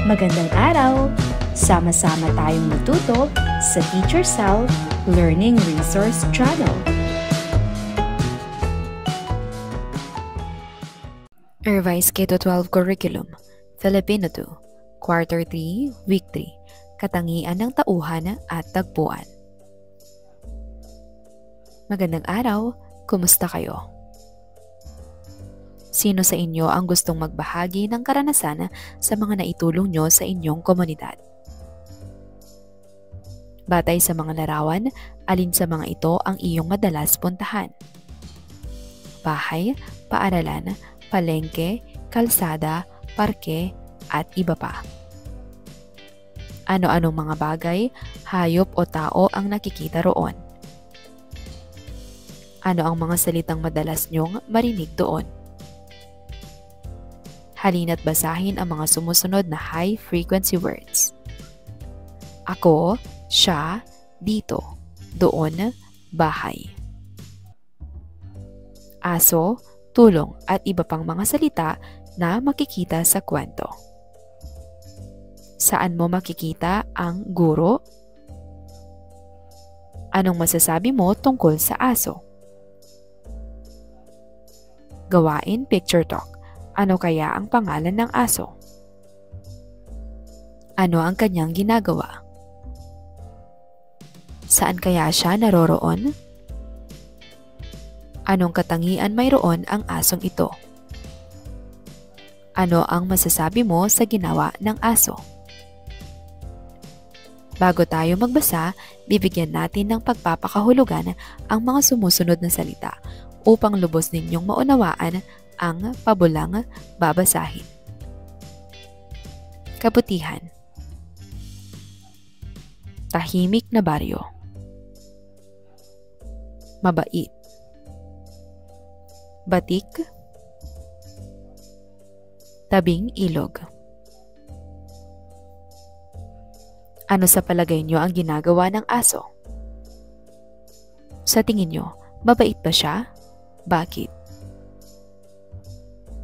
Magandang araw! Sama-sama tayong matuto sa Teacher Sal Learning Resource Channel. Revised K-12 Curriculum, Filipino 2, Quarter 3, Week 3, Katangian ng Tauhan at Tagpuan. Magandang araw! Kumusta kayo? Sino sa inyo ang gustong magbahagi ng karanasan sa mga naitulong nyo sa inyong komunidad? Batay sa mga larawan, alin sa mga ito ang iyong madalas puntahan? Bahay, paaralan, palengke, kalsada, parke, at iba pa. Ano-anong mga bagay, hayop o tao ang nakikita roon? Ano ang mga salitang madalas nyong marinig doon? Halina't basahin ang mga sumusunod na high-frequency words. Ako, siya, dito, doon, bahay. Aso, tulong at iba pang mga salita na makikita sa kwento. Saan mo makikita ang guro? Anong masasabi mo tungkol sa aso? Gawain picture talk. Ano kaya ang pangalan ng aso? Ano ang kanyang ginagawa? Saan kaya siya naroroon? Anong katangian mayroon ang asong ito? Ano ang masasabi mo sa ginawa ng aso? Bago tayo magbasa, bibigyan natin ng pagpapakahulugan ang mga sumusunod na salita upang lubos ninyong maunawaan ang pabulang babasahin. Kabutihan. Tahimik na baryo. Mabait. Batik. Tabing ilog. Ano sa palagay nyo ang ginagawa ng aso? Sa tingin nyo, mabait ba siya? Bakit?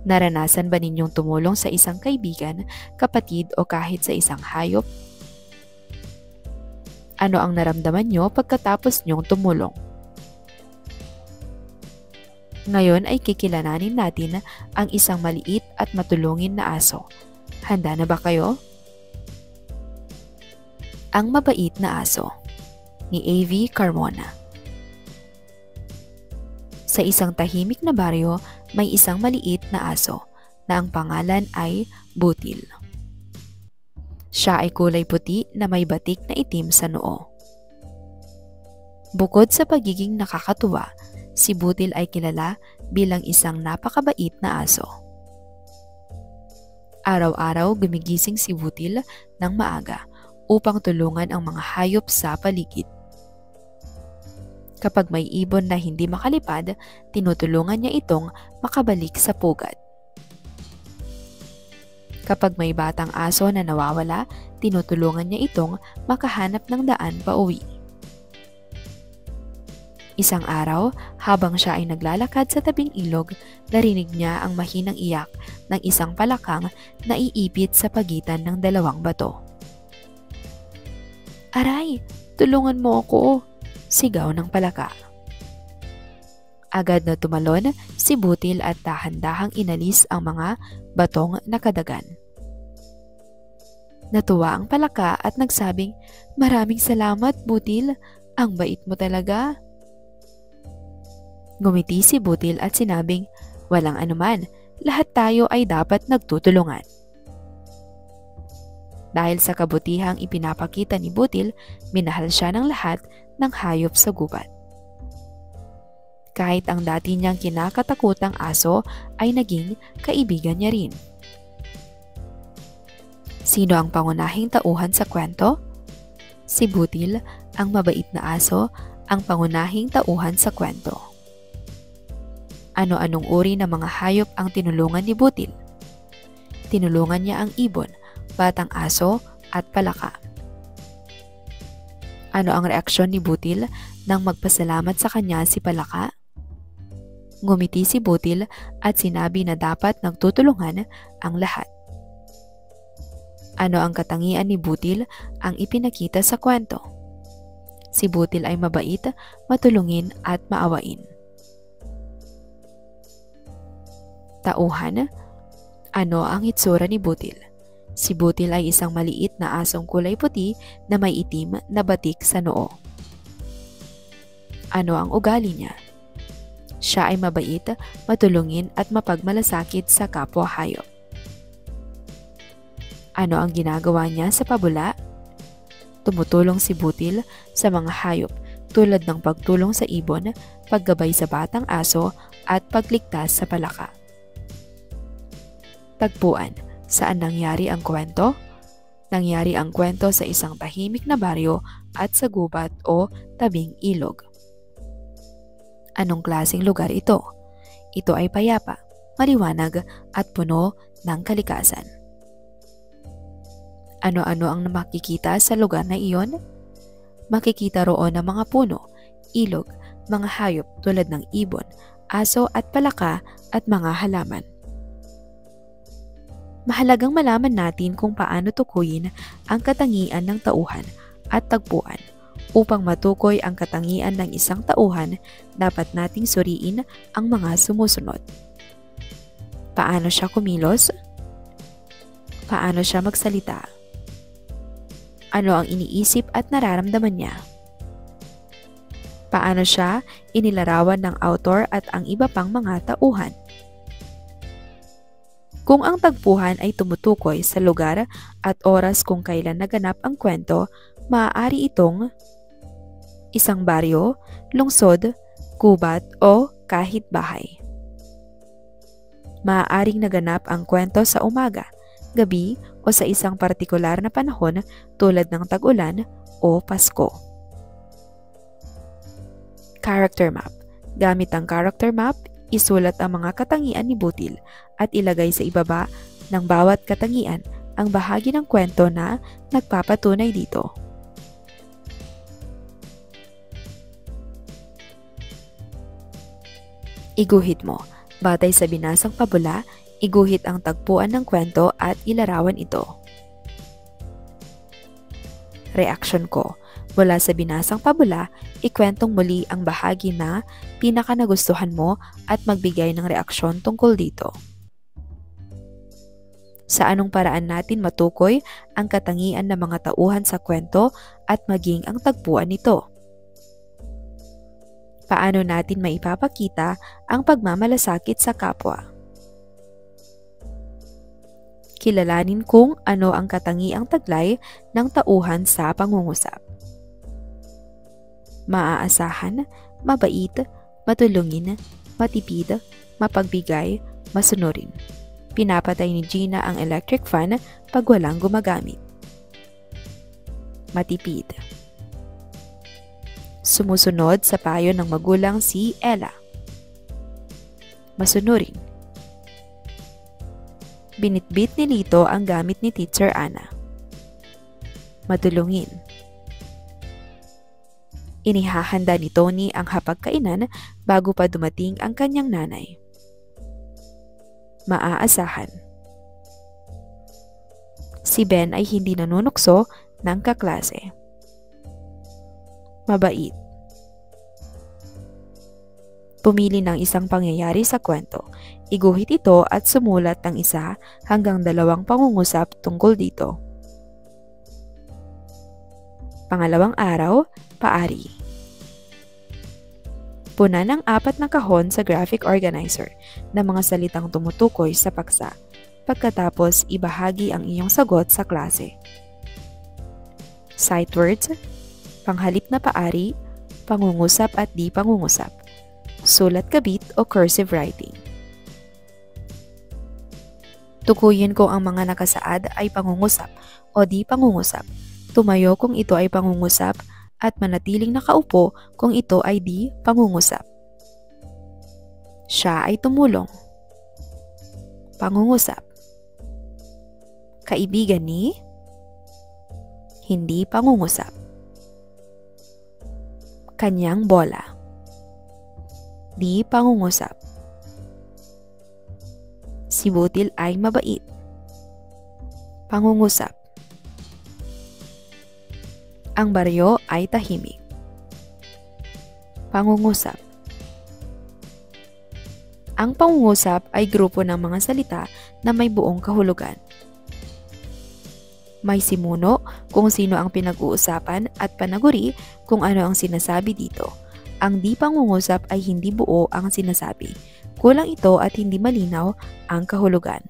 Naranasan ba ninyong tumulong sa isang kaibigan, kapatid o kahit sa isang hayop? Ano ang naramdaman nyo pagkatapos nyong tumulong? Ngayon ay kikilalanin natin ang isang maliit at matulungin na aso. Handa na ba kayo? Ang Mabait na Aso ni A.V. Carmona. Sa isang tahimik na baryo, may isang maliit na aso na ang pangalan ay Butil. Siya ay kulay puti na may batik na itim sa noo. Bukod sa pagiging nakakatuwa, si Butil ay kilala bilang isang napakabait na aso. Araw-araw gumigising si Butil ng maaga upang tulungan ang mga hayop sa paligid. Kapag may ibon na hindi makalipad, tinutulungan niya itong makabalik sa pugad. Kapag may batang aso na nawawala, tinutulungan niya itong makahanap ng daan pauwi. Isang araw, habang siya ay naglalakad sa tabing ilog, narinig niya ang mahinang iyak ng isang palakang na iipit sa pagitan ng dalawang bato. "Aray, tulungan mo ako!" sigaw ng palaka. Agad na tumalon si Butil at dahan-dahang inalis ang mga batong nakadagan. Natuwa ang palaka at nagsabing, "Maraming salamat, Butil. Ang bait mo talaga." Ngumiti si Butil at sinabing, "Walang anuman, lahat tayo ay dapat nagtutulungan." Dahil sa kabutihang ipinapakita ni Butil, minahal siya ng lahat ng hayop sa gubat. Kahit ang dati niyang kinakatakutang aso ay naging kaibigan niya rin. Sino ang pangunahing tauhan sa kwento? Si Butil, ang mabait na aso, ang pangunahing tauhan sa kwento. Ano-anong uri ng mga hayop ang tinulungan ni Butil? Tinulungan niya ang ibon, batang aso at palaka. Ano ang reaksyon ni Butil nang magpasalamat sa kanya si palaka? Ngumiti si Butil at sinabi na dapat nagtutulungan ang lahat. Ano ang katangian ni Butil ang ipinakita sa kwento? Si Butil ay mabait, matulungin at maawain. Tauhan. Ano ang itsura ni Butil? Si Butil ay isang maliit na asong kulay puti na may itim na batik sa noo. Ano ang ugali niya? Siya ay mabait, matulungin at mapagmalasakit sa kapwa hayop. Ano ang ginagawa niya sa pabula? Tumutulong si Butil sa mga hayop tulad ng pagtulong sa ibon, paggabay sa batang aso at pagligtas sa palaka. Tagpuan. Saan nangyari ang kwento? Nangyari ang kwento sa isang tahimik na baryo at sa gubat o tabing ilog. Anong klaseng lugar ito? Ito ay payapa, maliwanag at puno ng kalikasan. Ano-ano ang makikita sa lugar na iyon? Makikita roon ang mga puno, ilog, mga hayop tulad ng ibon, aso at palaka at mga halaman. Mahalagang malaman natin kung paano tukuyin ang katangian ng tauhan at tagpuan. Upang matukoy ang katangian ng isang tauhan, dapat nating suriin ang mga sumusunod. Paano siya kumilos? Paano siya magsalita? Ano ang iniisip at nararamdaman niya? Paano siya inilarawan ng author at ang iba pang mga tauhan? Kung ang tagpuan ay tumutukoy sa lugar at oras kung kailan naganap ang kwento, maaari itong isang baryo, lungsod, gubat o kahit bahay. Maaaring naganap ang kwento sa umaga, gabi o sa isang partikular na panahon tulad ng tag-ulan o Pasko. Character map. Gamit ang character map, isulat ang mga katangian ni Butil at ilagay sa ibaba ng bawat katangian ang bahagi ng kwento na nagpapatunay dito. Iguhit mo. Batay sa binasang pabula, iguhit ang tagpuan ng kwento at ilarawan ito. Reaksyon ko. Mula sa binasang pabula, ikwentong muli ang bahagi na pinakanagustuhan mo at magbigay ng reaksyon tungkol dito. Sa anong paraan natin matukoy ang katangian ng mga tauhan sa kwento at maging ang tagpuan nito? Paano natin maipapakita ang pagmamalasakit sa kapwa? Kilalanin kung ano ang katangiang taglay ng tauhan sa pangungusap. Maaasahan, mabait, matulungin, matipid, mapagbigay, masunurin. Pinapatay ni Gina ang electric fan pag walang gumagamit. Matipid. Sumusunod sa payo ng magulang si Ella. Masunurin. Binitbit ni Lito ang gamit ni Teacher Anna. Matulungin. Inihahanda ni Tony ang hapagkainan bago pa dumating ang kanyang nanay. Maaasahan. Si Ben ay hindi nanunukso ng kaklase. Mabait. Pumili ng isang pangyayari sa kwento. Iguhit ito at sumulat ng 1 hanggang 2 pangungusap tungkol dito. Pangalawang araw, paari. Puna ng 4 na kahon sa graphic organizer ng mga salitang tumutukoy sa paksa. Pagkatapos, ibahagi ang iyong sagot sa klase. Sight words, panghalip na paari, pangungusap at di pangungusap. Sulat kabit o cursive writing. Tukuyin kung ang mga nakasaad ay pangungusap o di pangungusap. Tumayo kung ito ay pangungusap at manatiling nakaupo kung ito ay di pangungusap. Siya ay tumulong. Pangungusap. Kaibigan ni? Hindi pangungusap. Kanyang bola. Di pangungusap. Si Butil ay mabait. Pangungusap. Ang baryo ay tahimik. Pangungusap. Ang pangungusap ay grupo ng mga salita na may buong kahulugan. May simuno kung sino ang pinag-uusapan at panaguri kung ano ang sinasabi dito. Ang di pangungusap ay hindi buo ang sinasabi. Kulang ito at hindi malinaw ang kahulugan.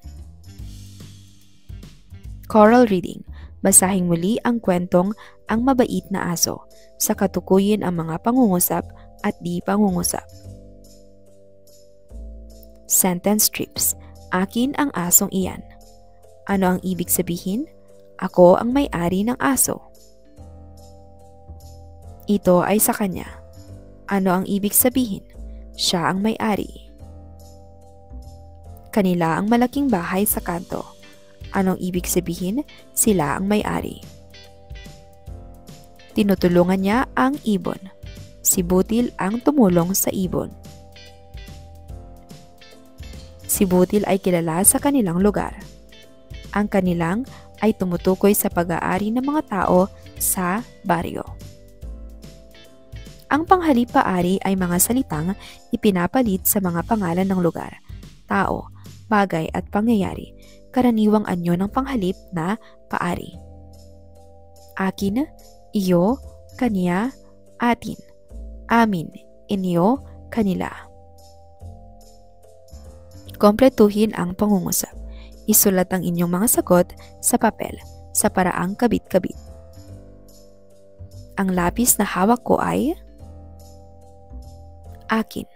Choral reading. Basahin muli ang kwentong Ang Mabait na Aso. Sa katukuyin ang mga pangungusap at di pangungusap. Sentence strips. Akin ang asong iyan. Ano ang ibig sabihin? Ako ang may-ari ng aso. Ito ay sa kanya. Ano ang ibig sabihin? Siya ang may-ari. Kanila ang malaking bahay sa kanto. Anong ibig sabihin? Sila ang may-ari. Tinutulungan niya ang ibon. Si Butil ang tumulong sa ibon. Si Butil ay kilala sa kanilang lugar. Ang kanilang ay tumutukoy sa pag-aari ng mga tao sa baryo. Ang panghali-paari ay mga salitang ipinapalit sa mga pangalan ng lugar, tao, bagay at pangyayari, karaniwang anyo ng panghalip na paari. Akin, iyo, kanya, atin, amin, inyo, kanila. Kompletuhin ang pangungusap. Isulat ang inyong mga sagot sa papel sa paraang kabit-kabit. Ang lapis na hawak ko ay akin.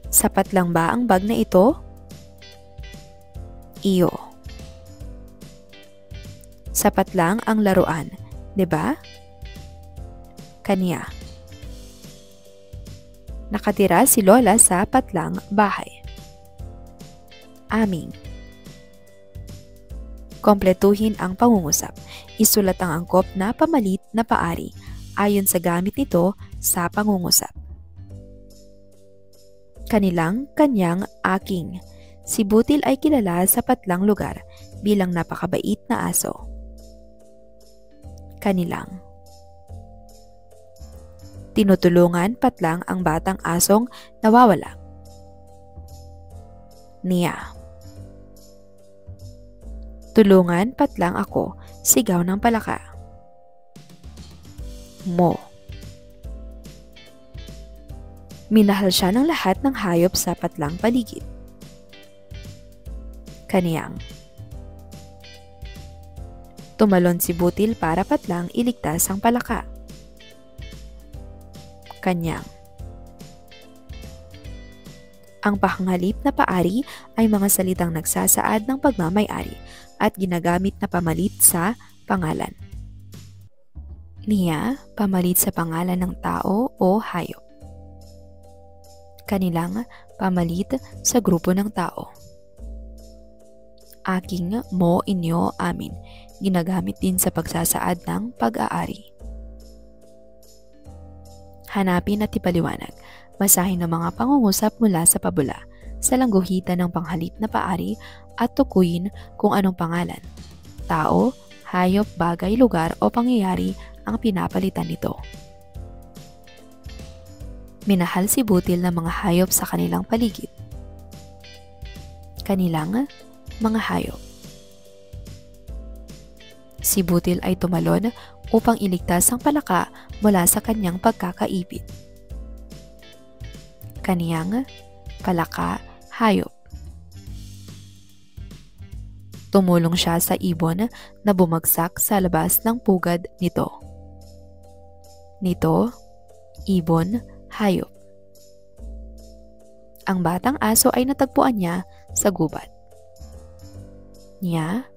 Sapat lang ba ang bag na ito? Iyo. Sapat lang ang laruan, 'di ba? Kanya. Nakatira si Lola sa patlang bahay. Aming. Kompletuhin ang pangungusap. Isulat ang angkop na pamalit na paari ayon sa gamit nito sa pangungusap. Kanilang, kanyang, aking. Si Butil ay kilala sa patlang lugar bilang napakabait na aso. Kanilang. Tinutulungan patlang ang batang asong nawawala. Niya. Tulungan patlang ako, sigaw ng palaka. Mo. Minahal siya ng lahat ng hayop sa patlang paligid. Kaniyang. Tumalon si Butil para patlang iligtas ang palaka. Kanyang. Ang panghalip na paari ay mga salitang nagsasaad ng pagmamay-ari at ginagamit na pamalit sa pangalan. Niya, pamalit sa pangalan ng tao o hayop. Kanilang, pamalit sa grupo ng tao. Aking, mo, inyo, amin, ginagamit din sa pagsasaad ng pag-aari. Hanapin at ipaliwanag. Basahin ang mga pangungusap mula sa pabula sa langguhitan ng panghalip na paari at tukuyin kung anong pangalan, tao, hayop, bagay, lugar o pangyayari ang pinapalitan nito. Minahal si Butil ng mga hayop sa kanilang paligid. Kanilang mga hayop. Si Butil ay tumalon upang iligtas ang palaka mula sa kanyang pagkakaipit. Kaniyang palaka, hayop. Tumulong siya sa ibon na bumagsak sa labas ng pugad nito. Nito, ibon, hayop. Ang batang aso ay natagpuan niya sa gubat. Niya,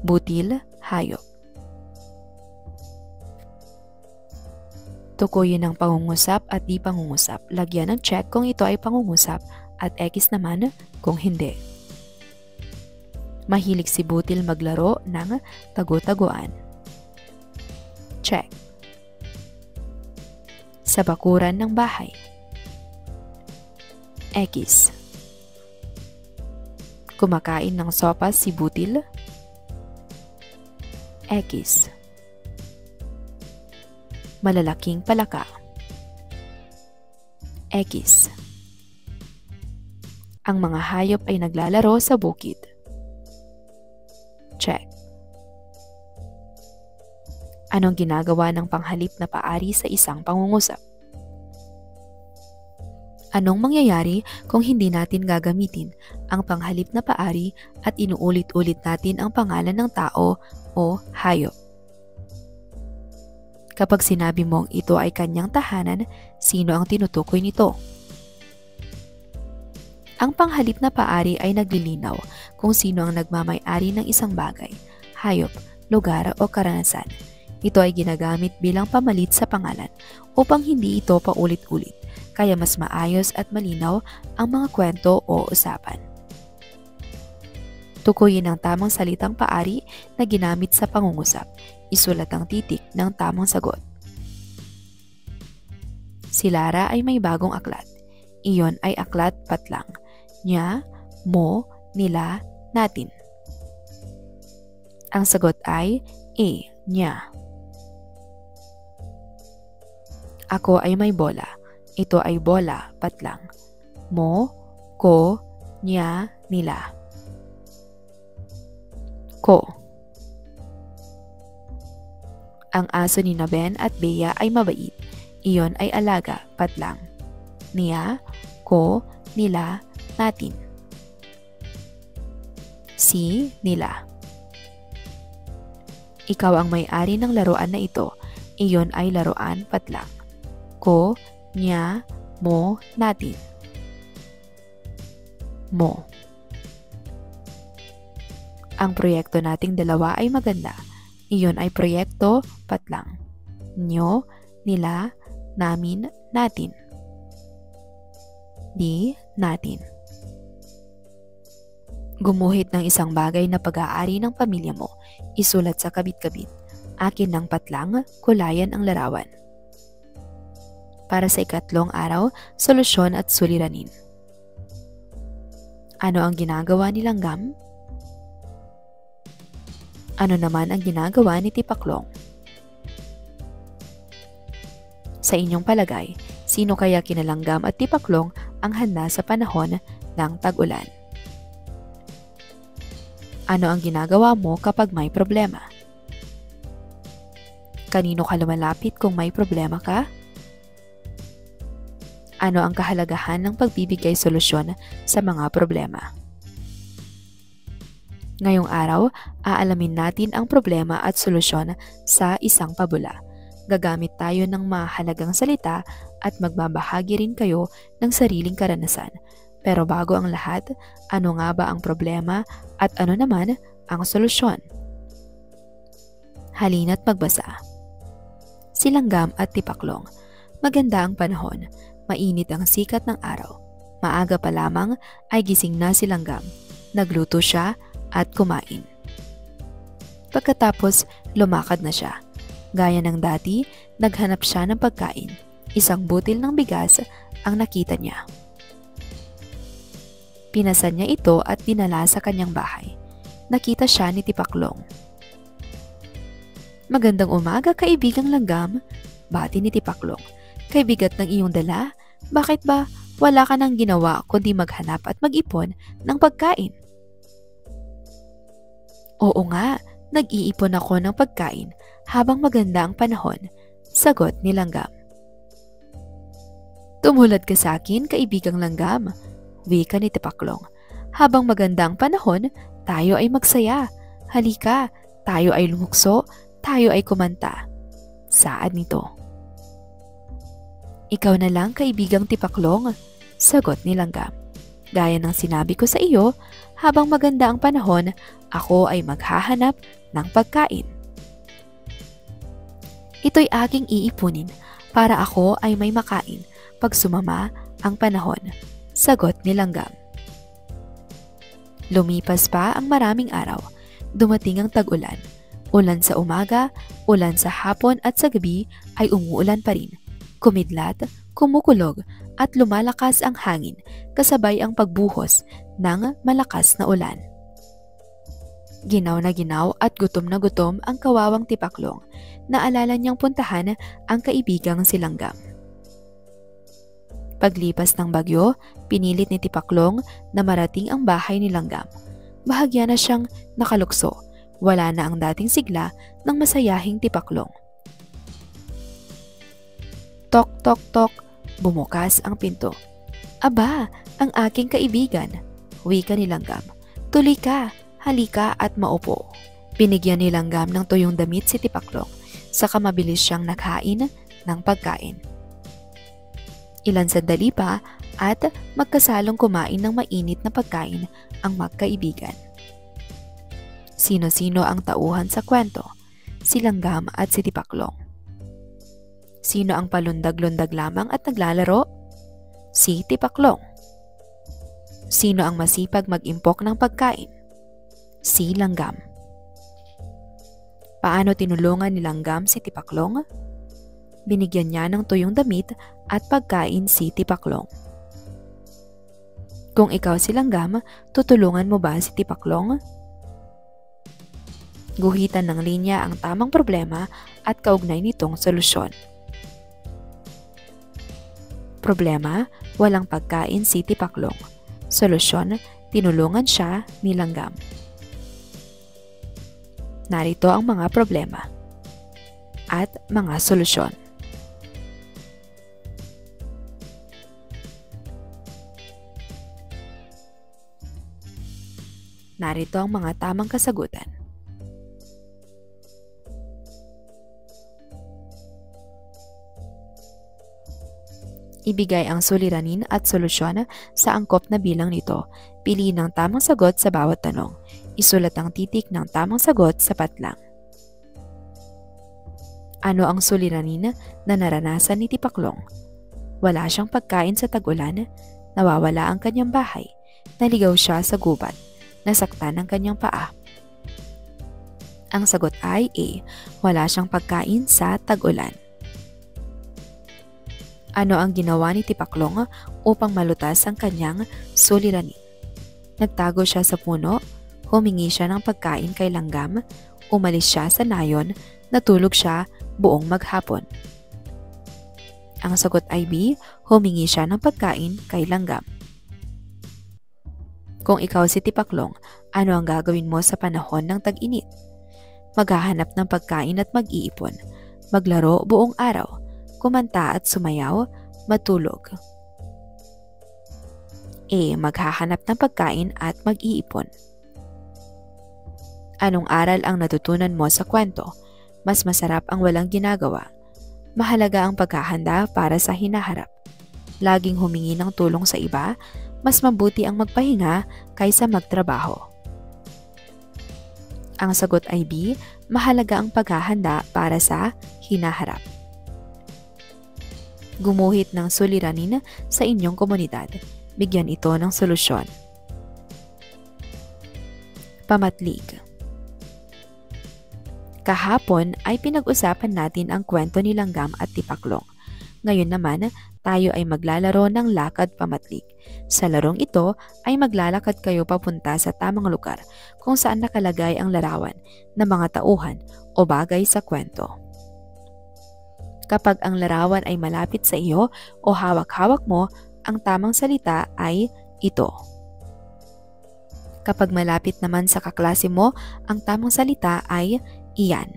Butil, hayop. Tukuyin ang pangungusap at di pangungusap. Lagyan ng check kung ito ay pangungusap at X naman kung hindi. Mahilig si Butil maglaro ng tagu-taguan. Check. Sa bakuran ng bahay. X. Kumakain ng sopas si Butil. X. malalaking palaka. X. Ang mga hayop ay naglalaro sa bukid. Check. Anong ginagawa ng panghalip na paari sa isang pangungusap? Anong mangyayari kung hindi natin gagamitin ang panghalip na paari at inuulit-ulit natin ang pangalan ng tao o hayop? Kapag sinabi mong ito ay kanyang tahanan, sino ang tinutukoy nito? Ang panghalip na paari ay naglilinaw kung sino ang nagmamay-ari ng isang bagay, hayop, lugar o karanasan. Ito ay ginagamit bilang pamalit sa pangalan upang hindi ito paulit-ulit, kaya mas maayos at malinaw ang mga kwento o usapan. Tukuyin ang tamang salitang paari na ginamit sa pangungusap. Isulat ang titik ng tamang sagot. Si Lara ay may bagong aklat. Iyon ay aklat patlang. Niya, mo, nila, natin. Ang sagot ay A. Niya. Ako ay may bola. Ito ay bola, patlang. Mo, ko, niya, nila. Ko. Ang aso ni Ben at Bea ay mabait. Iyon ay alaga, patlang. Niya, ko, nila, natin. Si, nila. Ikaw ang may-ari ng laruan na ito. Iyon ay laruan, patlang. Ko, niya, mo, natin. Mo. Ang proyekto nating dalawa ay maganda. Iyon ay proyekto, patlang. Nyo, nila, namin, natin. Di, natin. Gumuhit ng isang bagay na pag-aari ng pamilya mo. Isulat sa kabit-kabit. Akin ng patlang, kulayan ang larawan. Para sa ikatlong araw, solusyon at suliranin. Ano ang ginagawa ni Langgam? Ano naman ang ginagawa ni Tipaklong? Sa inyong palagay, sino kaya kina Langgam at Tipaklong ang handa sa panahon ng tag-ulan? Ano ang ginagawa mo kapag may problema? Kanino ka lumalapit kung may problema ka? Ano ang kahalagahan ng pagbibigay solusyon sa mga problema? Ngayong araw, aalamin natin ang problema at solusyon sa isang pabula. Gagamit tayo ng mahalagang salita at magbabahagi rin kayo ng sariling karanasan. Pero bago ang lahat, ano nga ba ang problema at ano naman ang solusyon? Halina't magbasa. Si Langgam at Tipaklong. Maganda ang panahon. Mainit ang sikat ng araw. Maaga pa lamang ay gising na si Langgam. Nagluto siya at kumain. Pagkatapos, lumakad na siya. Gaya ng dati, naghanap siya ng pagkain. Isang butil ng bigas ang nakita niya. Pinasan niya ito at dinala sa kanyang bahay. Nakita siya ni Tipaklong. Magandang umaga, kaibigang Langgam. Bati ni Tipaklong. Kaibigat ng iyong dala, bakit ba wala ka nang ginawa kundi maghanap at mag-ipon ng pagkain? Oo nga, nag-iipon ako ng pagkain habang maganda ang panahon, sagot ni Langgam. Tumulad ka sa akin, kaibigang Langgam, wika ni Tipaklong. Habang maganda ang panahon, tayo ay magsaya. Halika, tayo ay lumukso, tayo ay kumanta. Saad nito. Ikaw na lang, kaibigang Tipaklong, sagot ni Langgam. Gaya ng sinabi ko sa iyo, habang maganda ang panahon, ako ay maghahanap ng pagkain. Ito'y aking iipunin para ako ay may makain pag sumama ang panahon, sagot ni Langgam. Lumipas pa ang maraming araw. Dumating ang tag-ulan. Ulan sa umaga, ulan sa hapon at sa gabi ay umuulan pa rin. Kumidlat, kumukulog at lumalakas ang hangin kasabay ang pagbuhos ng malakas na ulan. Ginaw na ginaw at gutom na gutom ang kawawang Tipaklong. Naalala niyang puntahan ang kaibigang si Langgam. Paglipas ng bagyo, pinilit ni Tipaklong na marating ang bahay ni Langgam. Bahagya na siyang nakalukso. Wala na ang dating sigla ng masayahing Tipaklong. Tok, tok, tok. Bumukas ang pinto. Aba, ang aking kaibigan. Wika ni Langgam. Tuloy ka, halika at maupo. Binigyan ni Langgam ng tuyong damit si Tipaklong, saka mabilis siyang naghain ng pagkain. Ilan sandali pa at magkasalong kumain ng mainit na pagkain ang magkaibigan. Sino-sino ang tauhan sa kwento? Si Langgam at si Tipaklong. Sino ang palundag-lundag lamang at naglalaro? Si Tipaklong. Sino ang masipag mag-impok ng pagkain? Si Langgam. Paano tinulungan ni Langgam si Tipaklong? Binigyan niya ng tuyong damit at pagkain si Tipaklong. Kung ikaw si Langgam, tutulungan mo ba si Tipaklong? Guhitan ng linya ang tamang problema at kaugnay nitong solusyon. Problema, walang pagkain si Tipaklong. Solusyon, tinulungan siya ni Langgam. Narito ang mga problema at mga solusyon. Narito ang mga tamang kasagutan. Ibigay ang suliranin at solusyon sa angkop na bilang nito. Piliin ang tamang sagot sa bawat tanong. Isulat ang titik ng tamang sagot sa patlang. Ano ang suliranin na naranasan ni Tipaklong? Wala siyang pagkain sa tag-ulan, nawawala ang kanyang bahay, naligaw siya sa gubat, nasaktan ang kanyang paa. Ang sagot ay A. Wala siyang pagkain sa tag-ulan. Ano ang ginawa ni Tipaklong upang malutas ang kanyang suliranin? Nagtago siya sa puno, humingi siya ng pagkain kay Langgam, umalis siya sa nayon, natulog siya buong maghapon. Ang sagot ay B. Humingi siya ng pagkain kay Langgam. Kung ikaw si Tipaklong, ano ang gagawin mo sa panahon ng tag-init? Maghahanap ng pagkain at mag-iipon, maglaro buong araw, kumanta at sumayaw, matulog. A. Maghahanap ng pagkain at mag-iipon. Anong aral ang natutunan mo sa kwento? Mas masarap ang walang ginagawa. Mahalaga ang paghahanda para sa hinaharap. Laging humingi ng tulong sa iba, mas mabuti ang magpahinga kaysa magtrabaho. Ang sagot ay B. Mahalaga ang paghahanda para sa hinaharap. Gumuhit ng suliranin sa inyong komunidad. Bigyan ito ng solusyon. Pamatlig. Kahapon ay pinag-usapan natin ang kwento ni Langgam at Tipaklong. Ngayon naman, tayo ay maglalaro ng lakad pamatlig. Sa larong ito ay maglalakad kayo papunta sa tamang lugar kung saan nakalagay ang larawan ng mga tauhan o bagay sa kwento. Kapag ang larawan ay malapit sa iyo o hawak-hawak mo, ang tamang salita ay ito. Kapag malapit naman sa kaklase mo, ang tamang salita ay iyan.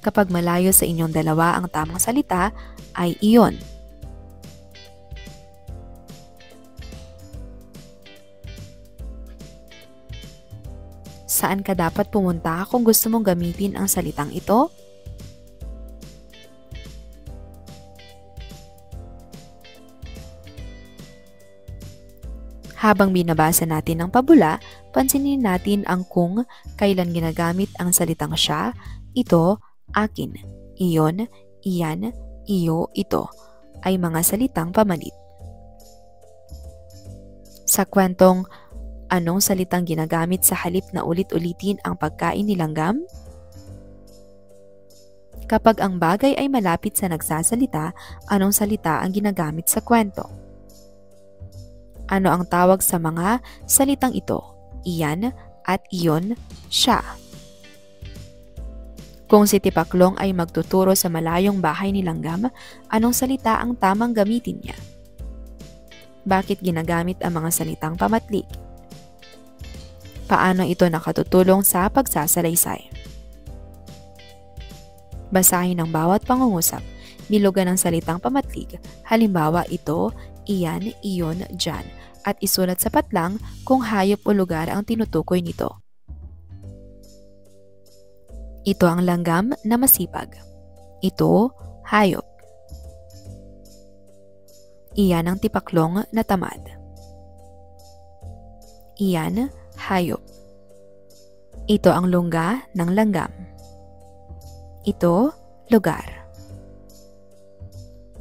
Kapag malayo sa inyong dalawa, ang tamang salita ay iyon. Saan ka dapat pumunta kung gusto mong gamitin ang salitang ito? Habang binabasa natin ang pabula, pansinin natin ang kung kailan ginagamit ang salitang siya, ito, akin, iyon, iyan, iyo, ito ay mga salitang pamalit. Sa kwentong, anong salitang ginagamit sa halip na ulit-ulitin ang pagkain ni Langgam? Kapag ang bagay ay malapit sa nagsasalita, anong salita ang ginagamit sa kwento? Ano ang tawag sa mga salitang ito? Iyan, at iyon, siya. Kung si Tipaklong ay magtuturo sa malayong bahay ni Langgam, anong salita ang tamang gamitin niya? Bakit ginagamit ang mga salitang pamatlig? Paano ito nakatutulong sa pagsasalaysay? Basahin ang bawat pangungusap, bilugan ng salitang pamatlig, halimbawa ito, iyan, iyon, dyan, at isulat sa patlang kung hayop o lugar ang tinutukoy nito. Ito ang langgam na masipag. Ito, hayop. Iyan ang tipaklong na tamad. Iyan, hayop. Ito ang lungga ng langgam. Ito, lugar.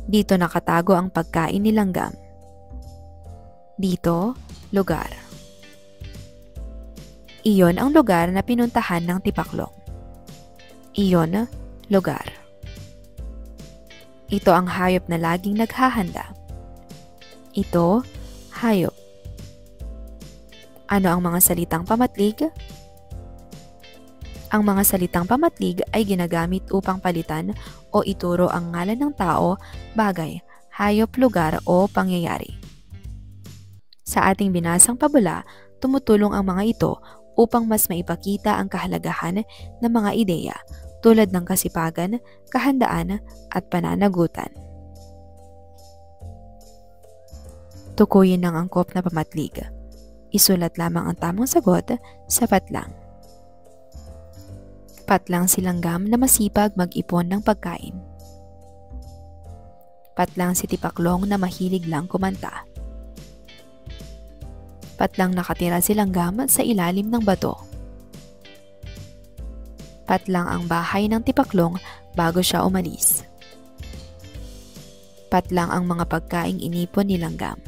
Dito nakatago ang pagkain ni Langgam. Dito, lugar. Iyon ang lugar na pinuntahan ng Tipaklong. Iyon, lugar. Ito ang hayop na laging naghahanda. Ito, hayop. Ano ang mga salitang pamatlig? Ang mga salitang pamatlig ay ginagamit upang palitan o ituro ang ngalan ng tao, bagay, hayop, lugar o pangyayari. Sa ating binasang pabula, tumutulong ang mga ito upang mas maipakita ang kahalagahan ng mga ideya tulad ng kasipagan, kahandaan at pananagutan. Tukuyin ng angkop na pamatlig. Isulat lamang ang tamang sagot sa patlang. Patlang si Langgam na masipag mag-ipon ng pagkain. Patlang si Tipaklong na mahilig lang kumanta. Patlang nakatira si Langgam sa ilalim ng bato. Patlang ang bahay ng Tipaklong bago siya umalis. Patlang ang mga pagkaing inipon ni Langgam.